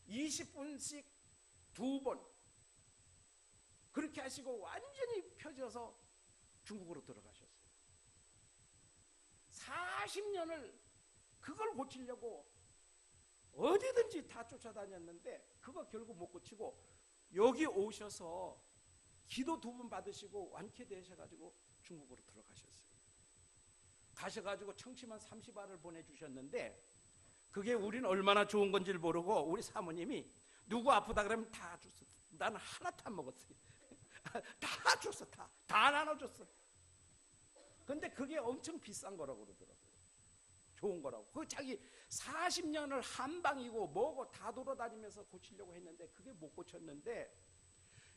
20분씩 2번 그렇게 하시고 완전히 펴져서 중국으로 들어가셨어요. 40년을 그걸 고치려고 어디든지 다 쫓아다녔는데 그거 결국 못 고치고 여기 오셔서 기도 2번 받으시고 완쾌되셔가지고 중국으로 들어가셨어요. 가셔가지고 청심환 30알을 보내주셨는데 그게 우리는 얼마나 좋은 건지를 모르고 우리 사모님이 누구 아프다 그러면 다 줬어. 나는 하나도 안 먹었어요. 다 줬어. 다 나눠줬어. 근데 그게 엄청 비싼 거라고 그러더라고요. 좋은 거라고. 그 자기 40년을 한방이고 뭐고 다 돌아다니면서 고치려고 했는데 그게 못 고쳤는데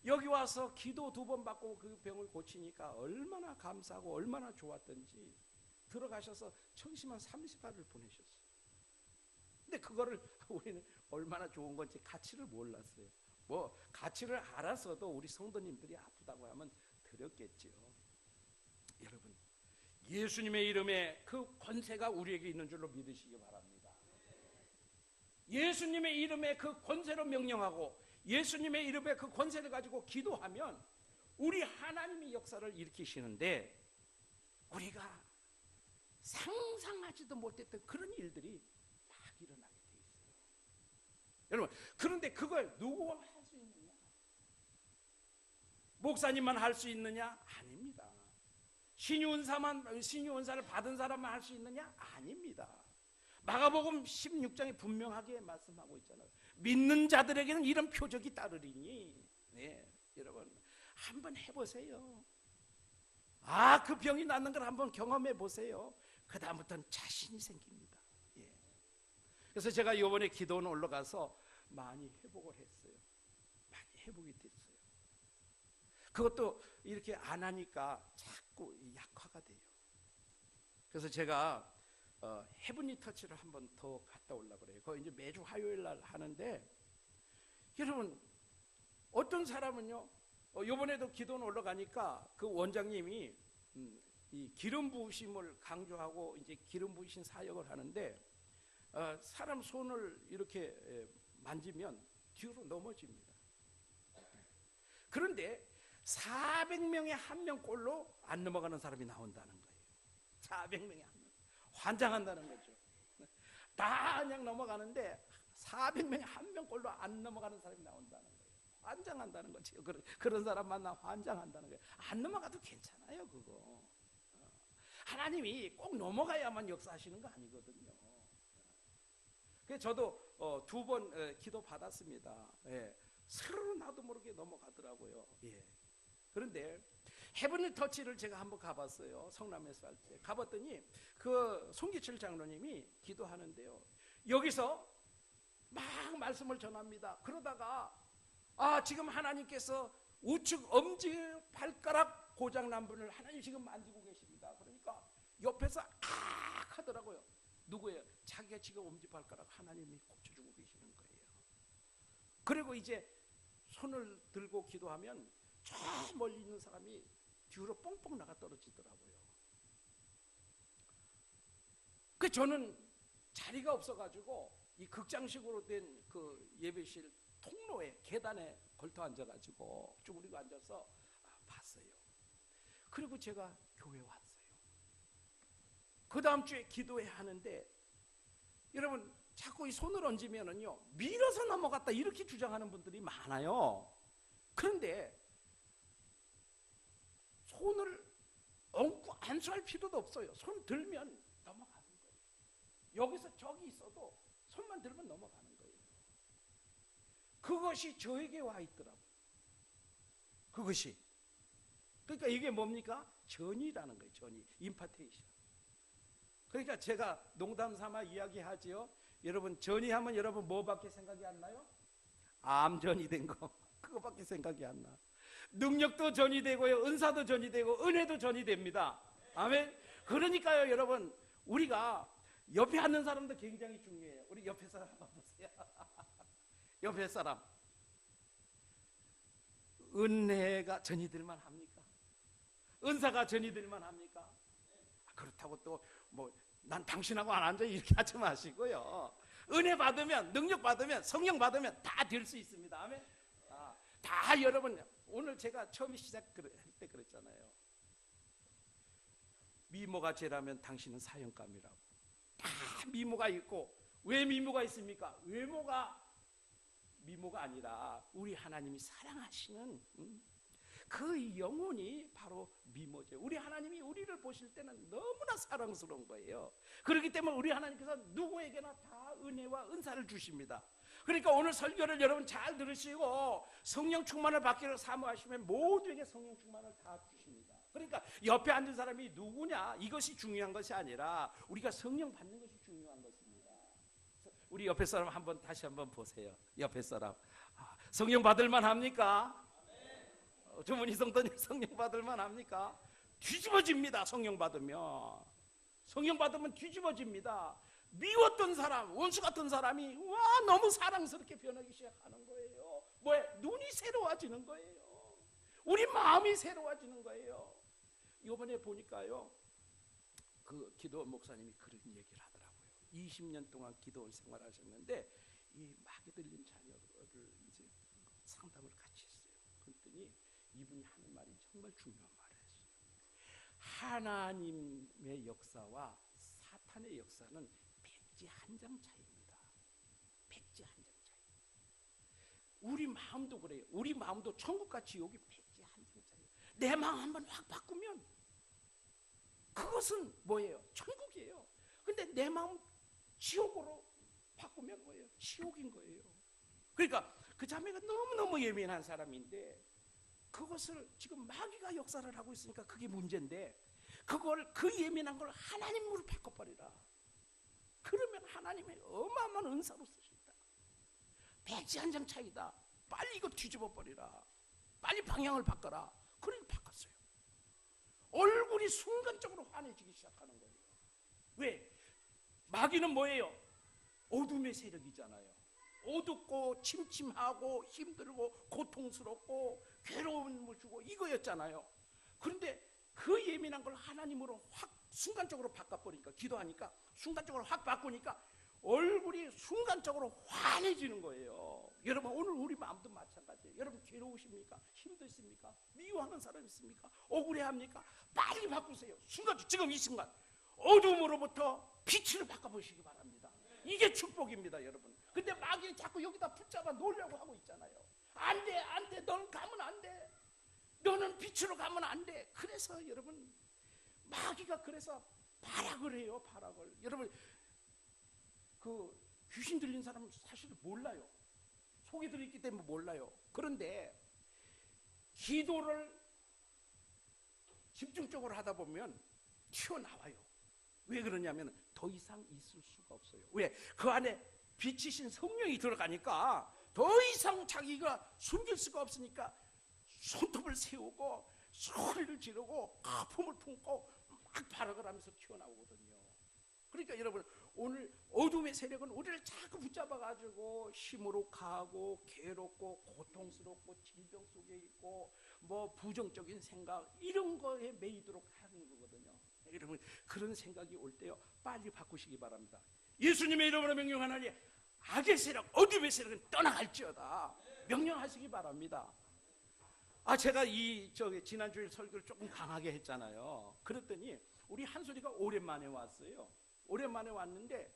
여기 와서 기도 2번 받고 그 병을 고치니까 얼마나 감사하고 얼마나 좋았던지 들어가셔서 청심환 30알을 보내셨어요. 근데 그거를 우리는 얼마나 좋은 건지 가치를 몰랐어요. 뭐 가치를 알았어도 우리 성도님들이 아프다고 하면 드렸겠죠. 여러분, 예수님의 이름에 그 권세가 우리에게 있는 줄로 믿으시기 바랍니다. 예수님의 이름에 그 권세로 명령하고 예수님의 이름에 그 권세를 가지고 기도하면 우리 하나님의 역사를 일으키시는데 우리가 상상하지도 못했던 그런 일들이 막 일어나게 돼 있어요. 여러분, 그런데 그걸 누구가 할 수 있느냐? 목사님만 할 수 있느냐? 아닙니다. 신유은사를 받은 사람만 할 수 있느냐? 아닙니다. 마가복음 16장에 분명하게 말씀하고 있잖아요. 믿는 자들에게는 이런 표적이 따르리니. 네, 여러분 한번 해보세요. 그 병이 낫는 걸 한번 경험해 보세요. 그 다음부터는 자신이 생깁니다. 예. 그래서 제가 이번에 기도원 올라가서 많이 회복을 했어요. 많이 회복이 됐어요. 그것도 이렇게 안 하니까 자꾸 약화가 돼요. 그래서 제가 헤븐리 터치를 한번 더 갔다 오려고 그래요. 그거 이제 매주 화요일 날 하는데 여러분 어떤 사람은요 이번에도 기도원 올라가니까 그 원장님이 이 기름 부으심을 강조하고 이제 기름 부으신 사역을 하는데 사람 손을 이렇게 만지면 뒤로 넘어집니다. 그런데 400명에 1명 꼴로 안 넘어가는 사람이 나온다는 거예요. 400명에 1명. 환장한다는 거죠. 다 그냥 넘어가는데 400명에 1명 꼴로 안 넘어가는 사람이 나온다는 거예요. 환장한다는 거죠. 그런 사람 만나 환장한다는 거예요. 안 넘어가도 괜찮아요, 그거. 하나님이 꼭 넘어가야만 역사하시는 거 아니거든요. 그래서 저도 2번 기도 받았습니다. 예. 서로 나도 모르게 넘어가더라고요. 예. 그런데 헤븐리 터치를 제가 한번 가봤어요. 성남에서 할 때 가봤더니 그 송기철 장로님이 기도하는데요. 여기서 막 말씀을 전합니다. 그러다가 지금 하나님께서 우측 엄지 발가락 고장난 분을 하나님 지금 만지고 계십니다. 그러니까 옆에서 하더라고요. 누구예요? 자기가 지금 엄지발가락 하나님이 고쳐주고 계시는 거예요. 그리고 이제 손을 들고 기도하면 저 멀리 있는 사람이 뒤로 뻥뻥 나가 떨어지더라고요. 그 저는 자리가 없어가지고 이 극장식으로 된 그 예배실 통로에 계단에 걸터 앉아가지고 쭈그리고 앉아서 봤어요. 그리고 제가 교회 왔어요. 그 다음 주에 기도해야 하는데 여러분 자꾸 이 손을 얹으면은요 밀어서 넘어갔다 이렇게 주장하는 분들이 많아요. 그런데 손을 얹고 안수할 필요도 없어요. 손 들면 넘어가는 거예요. 여기서 저기 있어도 손만 들면 넘어가는 거예요. 그것이 저에게 와 있더라고요. 그것이. 그러니까 이게 뭡니까? 전이라는 거예요. 전이. 임파테이션. 그러니까 제가 농담 삼아 이야기하지요. 여러분 전이하면 여러분 뭐밖에 생각이 안 나요? 암전이 된 거. 그거밖에 생각이 안 나. 능력도 전이 되고요. 은사도 전이 되고 은혜도 전이 됩니다. 아멘. 그러니까요 여러분 우리가 옆에 앉는 사람도 굉장히 중요해요. 우리 옆에 사람 한번 보세요. 옆에 사람 은혜가 전이 될만 합니까? 은사가 전이 될만 합니까? 그렇다고 또 뭐 난 당신하고 안 앉아 이렇게 하지 마시고요. 은혜 받으면 능력 받으면 성령 받으면 다 될 수 있습니다. 아멘. 다 여러분 오늘 제가 처음에 시작할 때 그랬잖아요. 미모가 죄라면 당신은 사형감이라고. 다 미모가 있고 왜 미모가 있습니까? 외모가 미모가 아니라 우리 하나님이 사랑하시는 그 영혼이 바로 미모죠. 우리 하나님이 우리를 보실 때는 너무나 사랑스러운 거예요. 그렇기 때문에 우리 하나님께서 누구에게나 다 은혜와 은사를 주십니다. 그러니까 오늘 설교를 여러분 잘 들으시고 성령 충만을 받기를 사모하시면 모두에게 성령 충만을 다 주십니다. 그러니까 옆에 앉은 사람이 누구냐 이것이 중요한 것이 아니라 우리가 성령 받는 것이 중요한 것입니다. 우리 옆에 사람 다시 한번 보세요. 옆에 사람 성령 받을 만합니까? 주문이 성도님 성령 받을 만합니까? 뒤집어집니다. 성령 받으면 뒤집어집니다. 미웠던 사람, 원수 같은 사람이 너무 사랑스럽게 변하기 시작하는 거예요. 눈이 새로워지는 거예요. 우리 마음이 새로워지는 거예요. 이번에 보니까요, 그 기도원 목사님이 그런 얘기를 하더라고요. 20년 동안 기도원 생활하셨는데 이 마귀 들린 자녀를 이제 상담을 같이 했어요. 그랬더니 이분이 하는 말이 정말 중요한 말을 했어요. 하나님의 역사와 사탄의 역사는 백지 한 장 차이입니다. 백지 한 장 차이. 우리 마음도 그래요. 우리 마음도 천국과 지옥이 백지 한 장 차이. 내 마음 한번 확 바꾸면 그것은 뭐예요? 천국이에요. 근데 내 마음 지옥으로 바꾸면 뭐예요? 지옥인 거예요. 그러니까 그 자매가 너무너무 예민한 사람인데 그것을 지금 마귀가 역사를 하고 있으니까 그게 문제인데 그 예민한 걸 하나님으로 바꿔버리라. 그러면 하나님의 어마어마한 은사로 쓰신다. 백지 한 장 차이다. 빨리 이거 뒤집어 버리라. 빨리 방향을 바꿔라. 그러니 바꿨어요. 얼굴이 순간적으로 환해지기 시작하는 거예요. 왜? 마귀는 뭐예요? 어둠의 세력이잖아요. 어둡고 침침하고 힘들고 고통스럽고 괴로움을 주고 이거였잖아요. 그런데 그 예민한 걸 하나님으로 확 순간적으로 바꿔버리니까 기도하니까 순간적으로 확 바꾸니까 얼굴이 순간적으로 환해지는 거예요. 여러분 오늘 우리 마음도 마찬가지예요. 여러분 괴로우십니까? 힘드십니까? 미워하는 사람 있습니까? 억울해합니까? 빨리 바꾸세요. 지금 이 순간 어둠으로부터 빛으로 바꿔보시기 바랍니다. 이게 축복입니다 여러분. 근데 마귀는 자꾸 여기다 붙잡아 놓으려고 하고 있잖아요. 안 돼, 넌 가면 안 돼. 너는 빛으로 가면 안 돼. 그래서 여러분 마귀가 그래서 발악을 해요. 발악을. 여러분 그 귀신 들린 사람은 사실 몰라요. 속에 들어있기 때문에 몰라요. 그런데 기도를 집중적으로 하다 보면 튀어나와요. 왜 그러냐면 더 이상 있을 수가 없어요. 왜? 그 안에 빛이신 성령이 들어가니까 더 이상 자기가 숨길 수가 없으니까 손톱을 세우고 소리를 지르고 아픔을 품고 막 발악을 하면서 튀어나오거든요. 그러니까 여러분 오늘 어둠의 세력은 우리를 자꾸 붙잡아가지고 힘으로 가고 괴롭고 고통스럽고 질병 속에 있고 뭐 부정적인 생각 이런 거에 매이도록 하는 거거든요. 여러분 그런 생각이 올 때요 빨리 바꾸시기 바랍니다. 예수님의 이름으로 명령하나니 악의 세력 어둠의 세력은 떠나갈지어다 명령하시기 바랍니다. 제가 지난주에 설교를 조금 강하게 했잖아요. 그랬더니 우리 한솔이가 오랜만에 왔어요. 오랜만에 왔는데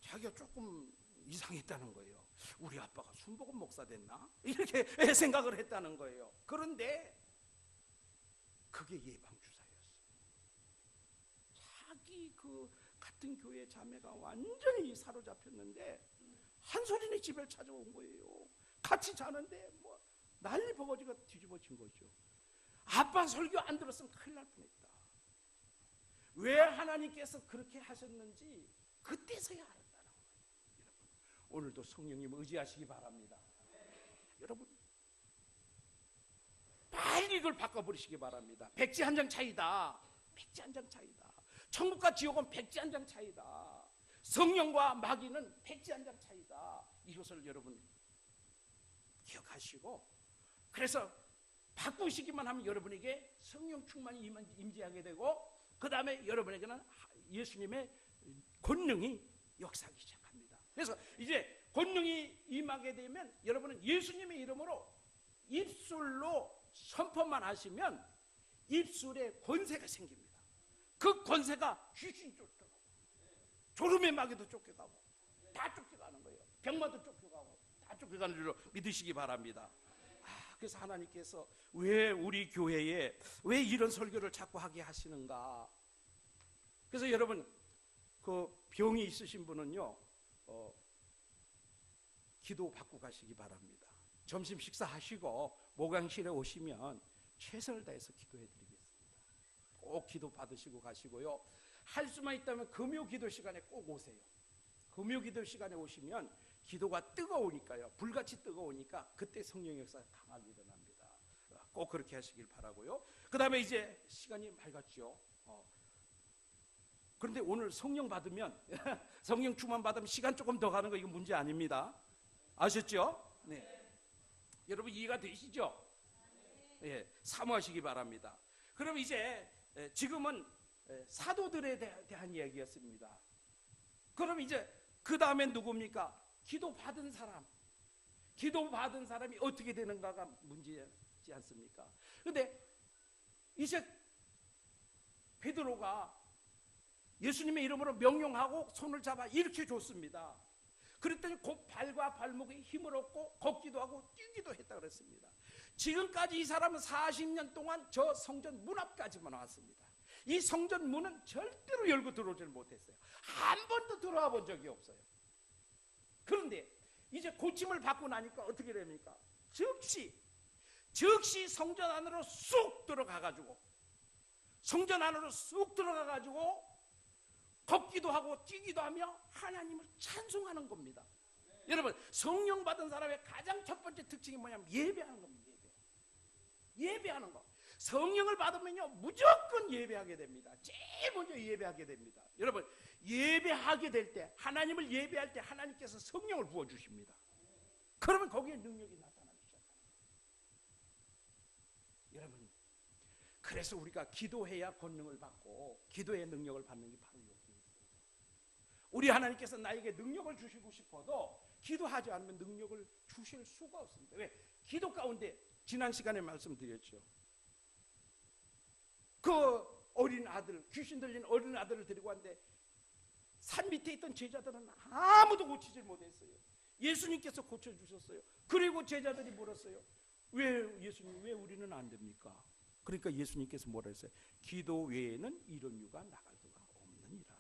자기가 조금 이상했다는 거예요. 우리 아빠가 순복음 목사 됐나? 이렇게 생각을 했다는 거예요. 그런데 그게 예방주사였어요. 자기 그 같은 교회 자매가 완전히 사로잡혔는데 한 소리네 집을 찾아온 거예요. 같이 자는데 뭐 난리 버거지가 뒤집어진 거죠. 아빠 설교 안 들었으면 큰일 날 뻔했다. 왜 하나님께서 그렇게 하셨는지 그때서야 알았다는 거예요. 여러분, 오늘도 성령님 의지하시기 바랍니다. 여러분, 빨리 이걸 바꿔버리시기 바랍니다. 백지 한 장 차이다. 백지 한 장 차이다. 천국과 지옥은 백지 한 장 차이다. 성령과 마귀는 백지 한 장 차이다. 이것을 여러분 기억하시고, 그래서 바꾸시기만 하면 여러분에게 성령 충만이 임재하게 되고, 그 다음에 여러분에게는 예수님의 권능이 역사하기 시작합니다. 그래서 이제 권능이 임하게 되면 여러분은 예수님의 이름으로 입술로 선포만 하시면 입술에 권세가 생깁니다. 그 권세가 귀신이 쫓겨가고 졸음의 마귀도 쫓겨가고 다 쫓겨가는 거예요. 병마도 쫓겨가고 다 쫓겨가는 줄로 믿으시기 바랍니다. 그래서 하나님께서 왜 우리 교회에 왜 이런 설교를 자꾸 하게 하시는가? 그래서 여러분, 그 병이 있으신 분은요, 기도 받고 가시기 바랍니다. 점심 식사하시고 목양실에 오시면 최선을 다해서 기도해 드리겠습니다. 꼭 기도 받으시고 가시고요. 할 수만 있다면 금요 기도 시간에 꼭 오세요. 금요 기도 시간에 오시면 기도가 뜨거우니까요, 불같이 뜨거우니까 그때 성령 역사가 강하게 일어납니다. 꼭 그렇게 하시길 바라고요. 그 다음에 이제 시간이 밝았죠. 그런데 오늘 성령 받으면 성령 충만 받으면 시간 조금 더 가는 거 이거 문제 아닙니다. 아셨죠? 네. 여러분 이해가 되시죠? 예, 사모하시기 바랍니다. 그럼 이제 지금은 사도들에 대한 이야기였습니다. 그럼 이제 그 다음에 누굽니까? 기도 받은 사람. 기도 받은 사람이 어떻게 되는가가 문제지 않습니까? 그런데 이제 베드로가 예수님의 이름으로 명령하고 손을 잡아 일으켜 줬습니다. 그랬더니 곧 발과 발목에 힘을 얻고 걷기도 하고 뛰기도 했다 그랬습니다. 지금까지 이 사람은 40년 동안 저 성전 문 앞까지만 왔습니다. 이 성전 문은 절대로 열고 들어오질 못했어요. 한 번도 들어와 본 적이 없어요. 그런데 이제 고침을 받고 나니까 어떻게 됩니까? 즉시 성전 안으로 쑥 들어가가지고 성전 안으로 쑥 들어가가지고 걷기도 하고 뛰기도 하며 하나님을 찬송하는 겁니다. 여러분, 성령 받은 사람의 가장 첫 번째 특징이 뭐냐면 예배하는 겁니다. 예배하는 거. 성령을 받으면요 무조건 예배하게 됩니다. 제일 먼저 예배하게 됩니다. 여러분, 예배하게 될 때, 하나님을 예배할 때 하나님께서 성령을 부어주십니다. 그러면 거기에 능력이 나타나기 시작합니다. 여러분, 그래서 우리가 기도해야 권능을 받고 기도의 능력을 받는 게 바로 여기에 있습니다. 우리 하나님께서 나에게 능력을 주시고 싶어도 기도하지 않으면 능력을 주실 수가 없습니다. 왜? 기도 가운데 지난 시간에 말씀드렸죠. 그 어린 아들, 귀신 들린 어린 아들을 데리고 왔는데 산 밑에 있던 제자들은 아무도 고치질 못했어요. 예수님께서 고쳐주셨어요. 그리고 제자들이 물었어요. 왜 예수님, 왜 우리는 안 됩니까? 그러니까 예수님께서 뭐라 했어요? 기도 외에는 이런 유가 나갈 수가 없느니라.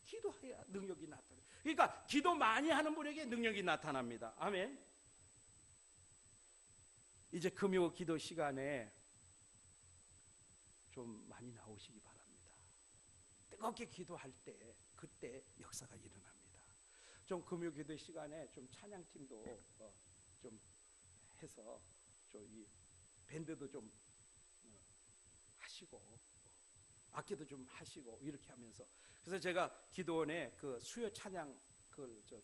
기도해야 능력이 나타나요. 그러니까 기도 많이 하는 분에게 능력이 나타납니다. 아멘. 이제 금요 기도 시간에 좀 많이 나오시기 바랍니다. 뜨겁게 기도할 때 그때 역사가 일어납니다. 좀 금요 기도 시간에 좀 찬양팀도 좀 해서 이 밴드도 좀 하시고 악기도 좀 하시고 이렇게 하면서, 그래서 제가 기도원에 그 수요 찬양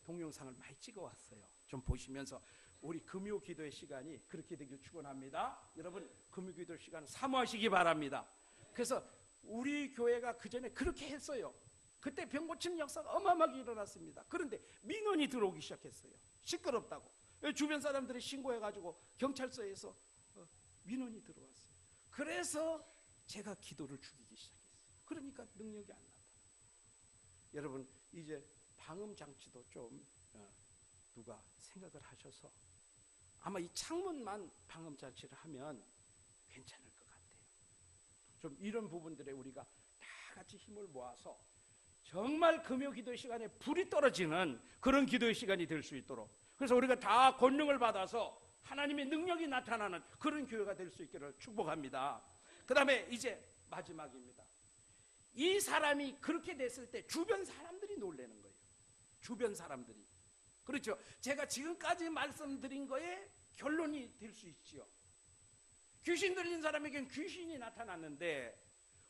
동영상을 많이 찍어 왔어요. 좀 보시면서 우리 금요 기도의 시간이 그렇게 되길 축원합니다. 여러분, 금요 기도 시간 사모하시기 바랍니다. 그래서 우리 교회가 그 전에 그렇게 했어요. 그때 병 고치는 역사가 어마어마하게 일어났습니다. 그런데 민원이 들어오기 시작했어요. 시끄럽다고 주변 사람들이 신고해가지고 경찰서에서 민원이 들어왔어요. 그래서 제가 기도를 죽이기 시작했어요. 그러니까 능력이 안 나타나요. 여러분, 이제 방음 장치도 좀 누가 생각을 하셔서 아마 이 창문만 방음 장치를 하면 괜찮을 것 같아요. 좀 이런 부분들에 우리가 다 같이 힘을 모아서 정말 금요 기도 시간에 불이 떨어지는 그런 기도의 시간이 될 수 있도록, 그래서 우리가 다 권능을 받아서 하나님의 능력이 나타나는 그런 교회가 될 수 있기를 축복합니다. 그 다음에 이제 마지막입니다. 이 사람이 그렇게 됐을 때 주변 사람들이 놀라는 거예요. 주변 사람들이. 그렇죠. 제가 지금까지 말씀드린 거에 결론이 될 수 있지요. 귀신 들린 사람에겐 귀신이 나타났는데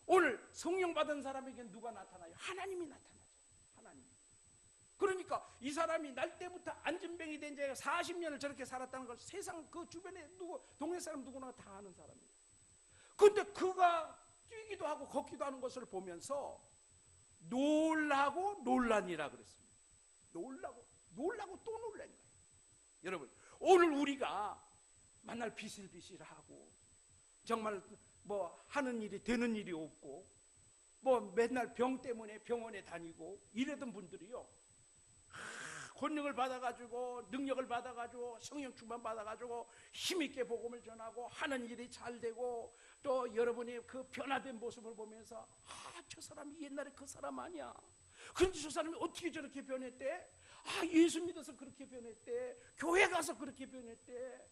오늘 성령 받은 사람에겐 누가 나타나요? 하나님이 나타나죠. 하나님. 그러니까 이 사람이 날 때부터 안진병이 된 자가 40년을 저렇게 살았다는 걸 세상 그 주변에 동네 사람 누구나 다 아는 사람이에요. 근데 그가 뛰기도 하고 걷기도 하는 것을 보면서 놀라고 놀라니라 그랬습니다. 놀라고 또 놀란 거예요. 여러분, 오늘 우리가 만날 비실비실하고 정말 뭐 하는 일이 되는 일이 없고 뭐 맨날 병 때문에 병원에 다니고 이러던 분들이요, 권능을 받아가지고 능력을 받아가지고 성령 충만 받아가지고 힘있게 복음을 전하고 하는 일이 잘 되고 또 여러분이 그 변화된 모습을 보면서 저 사람이 옛날에 그 사람 아니야. 그런데 저 사람이 어떻게 저렇게 변했대? 예수 믿어서 그렇게 변했대. 교회 가서 그렇게 변했대.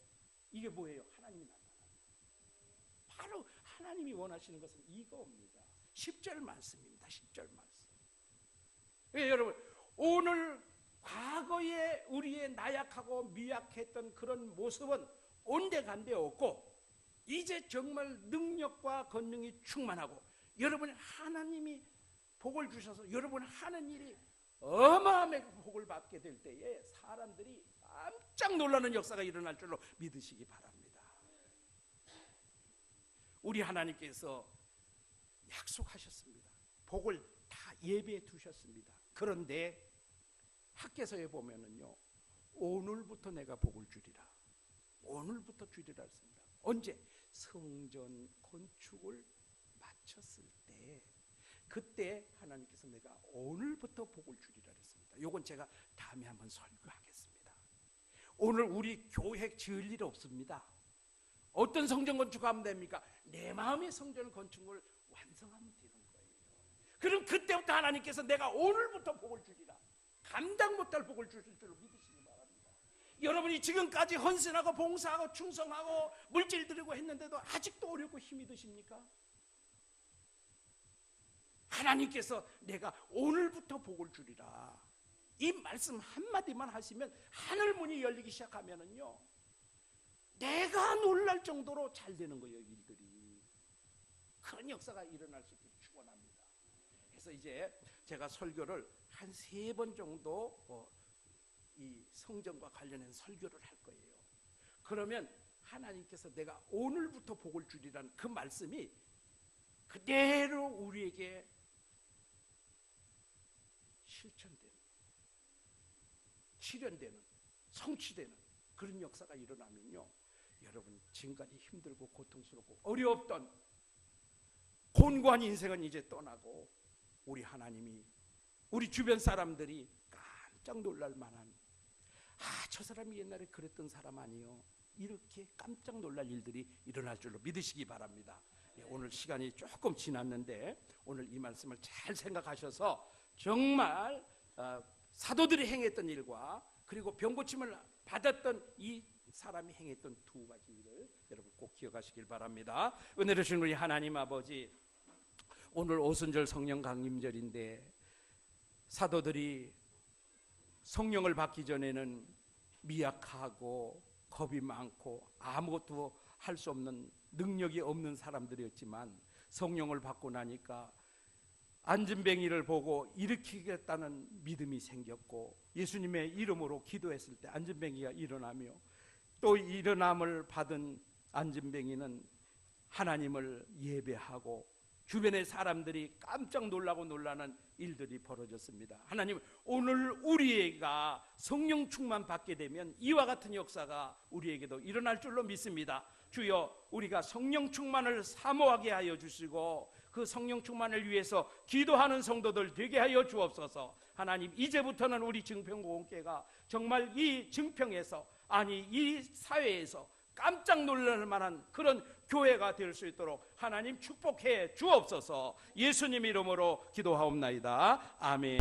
이게 뭐예요? 하나님이 나타나요. 바로 하나님이 원하시는 것은 이거입니다. 10절 말씀입니다. 10절 말씀. 여러분, 오늘 과거에 우리의 나약하고 미약했던 그런 모습은 온데간데 없고 이제 정말 능력과 권능이 충만하고 여러분 하나님이 복을 주셔서 여러분 하는 일이 어마어마하게 복을 받게 될 때에 사람들이 깜짝 놀라는 역사가 일어날 줄로 믿으시기 바랍니다. 우리 하나님께서 약속하셨습니다. 복을 다 예배해 두셨습니다. 그런데 학개서에 보면은요, 오늘부터 내가 복을 주리라. 오늘부터 주리라 했습니다. 언제? 성전 건축을 마쳤을 때, 그때 하나님께서 내가 오늘부터 복을 주리라 했습니다. 이건 제가 다음에 한번 설교하겠습니다. 오늘 우리 교회 지을 일 없습니다. 어떤 성전 건축하면 됩니까? 내 마음의 성전 건축을 완성하면 되는 거예요. 그럼 그때부터 하나님께서 내가 오늘부터 복을 주리라, 감당 못할 복을 주실 줄로 믿으시기 바랍니다. 여러분이 지금까지 헌신하고 봉사하고 충성하고 물질 드리고 했는데도 아직도 어렵고 힘이 드십니까? 하나님께서 내가 오늘부터 복을 주리라, 이 말씀 한마디만 하시면 하늘 문이 열리기 시작하면은요, 내가 놀랄 정도로 잘 되는 거예요. 일들이. 그런 역사가 일어날 수 있기를 축원합니다. 그래서 이제 제가 설교를 한 3번 정도 이 성전과 관련된 설교를 할 거예요. 그러면 하나님께서 내가 오늘부터 복을 주리라는 그 말씀이 그대로 우리에게 실천되는, 실현되는, 성취되는 그런 역사가 일어나면요, 여러분 지금까지 힘들고 고통스럽고 어려웠던 곤고한 인생은 이제 떠나고 우리 하나님이, 우리 주변 사람들이 깜짝 놀랄 만한, 저 사람이 옛날에 그랬던 사람 아니요, 이렇게 깜짝 놀랄 일들이 일어날 줄로 믿으시기 바랍니다. 오늘 시간이 조금 지났는데 오늘 이 말씀을 잘 생각하셔서 정말 사도들이 행했던 일과 그리고 병고침을 받았던 이 사람이 행했던 2가지 일을 여러분 꼭 기억하시길 바랍니다. 은혜를 주신 우리 하나님 아버지, 오늘 오순절 성령 강림절인데 사도들이 성령을 받기 전에는 미약하고 겁이 많고 아무것도 할 수 없는, 능력이 없는 사람들이었지만 성령을 받고 나니까 안진뱅이를 보고 일으키겠다는 믿음이 생겼고 예수님의 이름으로 기도했을 때 안진뱅이가 일어나며 또 일어남을 받은 안진뱅이는 하나님을 예배하고 주변의 사람들이 깜짝 놀라고 놀라는 일들이 벌어졌습니다. 하나님, 오늘 우리가 성령 충만 받게 되면 이와 같은 역사가 우리에게도 일어날 줄로 믿습니다. 주여, 우리가 성령 충만을 사모하게 하여 주시고 그 성령 충만을 위해서 기도하는 성도들 되게 하여 주옵소서. 하나님, 이제부터는 우리 증평공동체가 정말 이 증평에서, 아니 이 사회에서 깜짝 놀랄 만한 그런 교회가 될 수 있도록 하나님 축복해 주옵소서. 예수님 이름으로 기도하옵나이다. 아멘.